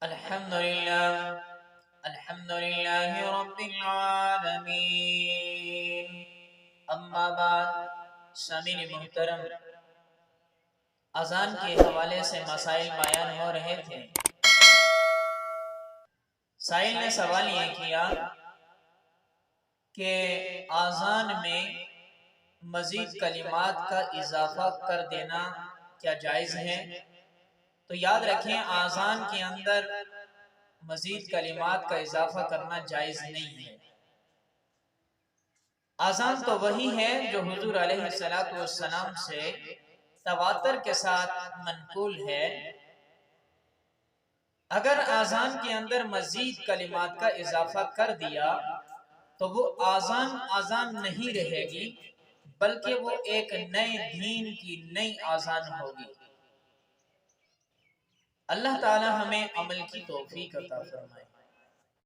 الحمدللہ رب العالمین، اما بعد۔ سامعین محترم، اذان کے حوالے سے مسائل بیان ہو رہے تھے۔ سائل نے سوال یہ کیا کہ اذان میں مزید کلمات کا اضافہ کر دینا کیا جائز ہے؟ تو یاد رکھیں، اذان کے اندر مزید کلمات کا اضافہ کرنا جائز نہیں ہے۔ اذان تو وہی ہے جو حضور علیہ السلام سے تواتر کے ساتھ منقول ہے۔ اگر اذان کے اندر مزید کلمات کا اضافہ کر دیا تو وہ اذان نہیں رہے گی، بلکہ وہ ایک نئے دین کی نئی اذان ہوگی۔ اللہ تعالی ہمیں عمل کی توفیق عطا فرمائے۔